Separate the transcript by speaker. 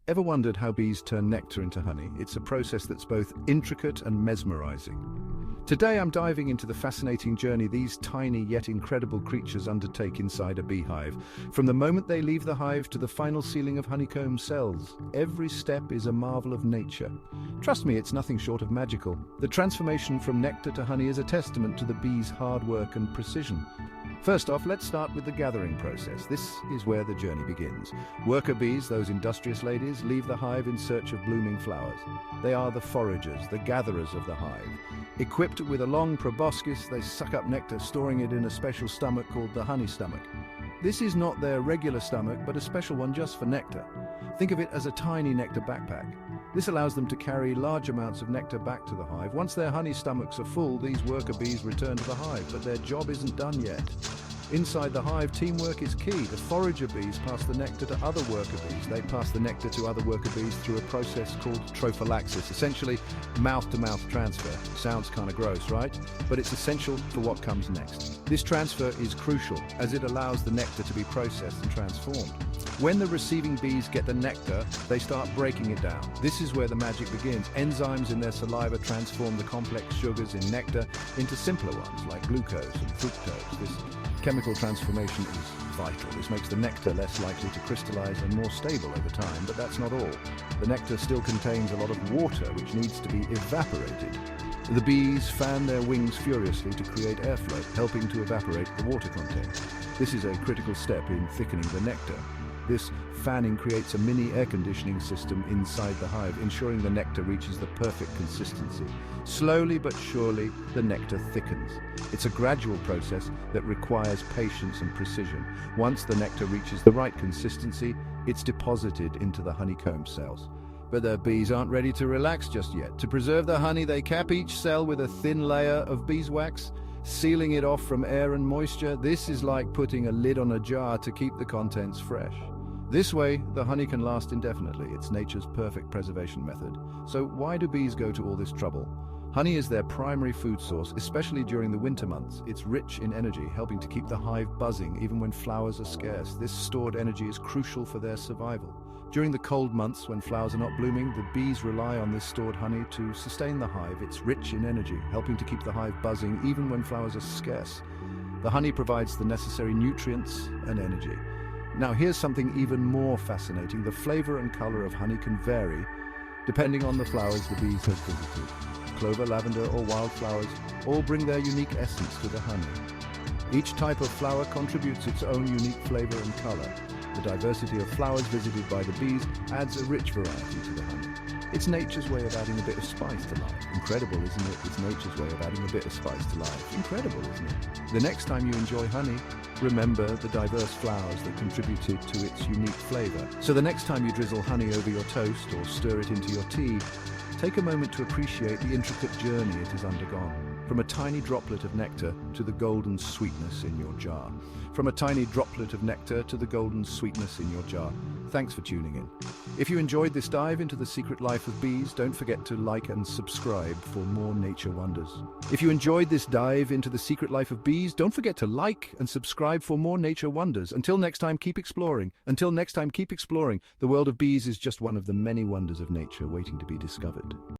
Speaker 1: Ever wondered how bees turn nectar into honey? It's a process that's both intricate and mesmerizing. Today I'm diving into the fascinating journey these tiny yet incredible creatures undertake inside a beehive. From the moment they leave the hive to the final sealing of honeycomb cells, every step is a marvel of nature. Trust me, it's nothing short of magical. The transformation from nectar to honey is a testament to the bees' hard work and precision. First off, let's start with the gathering process. This is where the journey begins. Worker bees, those industrious ladies, leave the hive in search of blooming flowers. They are the foragers, the gatherers of the hive. Equipped with a long proboscis, they suck up nectar, storing it in a special stomach called the honey stomach. This is not their regular stomach, but a special one just for nectar. Think of it as a tiny nectar backpack. This allows them to carry large amounts of nectar back to the hive. Once their honey stomachs are full, these worker bees return to the hive, but their job isn't done yet. Inside the hive, teamwork is key. The forager bees pass the nectar to other worker bees. They pass the nectar to other worker bees through a process called trophallaxis, essentially mouth-to-mouth transfer. Sounds kind of gross, right? But it's essential for what comes next. This transfer is crucial as it allows the nectar to be processed and transformed. When the receiving bees get the nectar, they start breaking it down. This is where the magic begins. Enzymes in their saliva transform the complex sugars in nectar into simpler ones like glucose and fructose. This chemical transformation is vital. This makes the nectar less likely to crystallize and more stable over time, but that's not all. The nectar still contains a lot of water which needs to be evaporated. The bees fan their wings furiously to create airflow, helping to evaporate the water content. This is a critical step in thickening the nectar. This fanning creates a mini air conditioning system inside the hive, ensuring the nectar reaches the perfect consistency. Slowly but surely, the nectar thickens. It's a gradual process that requires patience and precision. Once the nectar reaches the right consistency, it's deposited into the honeycomb cells. But the bees aren't ready to relax just yet. To preserve the honey, they cap each cell with a thin layer of beeswax, sealing it off from air and moisture. This is like putting a lid on a jar to keep the contents fresh. This way, the honey can last indefinitely. It's nature's perfect preservation method. So why do bees go to all this trouble? Honey is their primary food source, especially during the winter months. It's rich in energy, helping to keep the hive buzzing even when flowers are scarce. This stored energy is crucial for their survival. During the cold months, when flowers are not blooming, the bees rely on this stored honey to sustain the hive. It's rich in energy, helping to keep the hive buzzing even when flowers are scarce. The honey provides the necessary nutrients and energy. Now here's something even more fascinating. The flavor and color of honey can vary depending on the flowers the bees have visited. Clover, lavender, or wildflowers all bring their unique essence to the honey. Each type of flower contributes its own unique flavor and color. The diversity of flowers visited by the bees adds a rich variety to the honey. It's nature's way of adding a bit of spice to life. Incredible, isn't it? It's nature's way of adding a bit of spice to life. Incredible, isn't it? The next time you enjoy honey, remember the diverse flowers that contributed to its unique flavor. So the next time you drizzle honey over your toast or stir it into your tea, take a moment to appreciate the intricate journey it has undergone. From a tiny droplet of nectar to the golden sweetness in your jar. From a tiny droplet of nectar to the golden sweetness in your jar. Thanks for tuning in. If you enjoyed this dive into the secret life of bees, don't forget to like and subscribe for more nature wonders. If you enjoyed this dive into the secret life of bees, don't forget to like and subscribe for more nature wonders. Until next time, keep exploring. Until next time, keep exploring. The world of bees is just one of the many wonders of nature waiting to be discovered.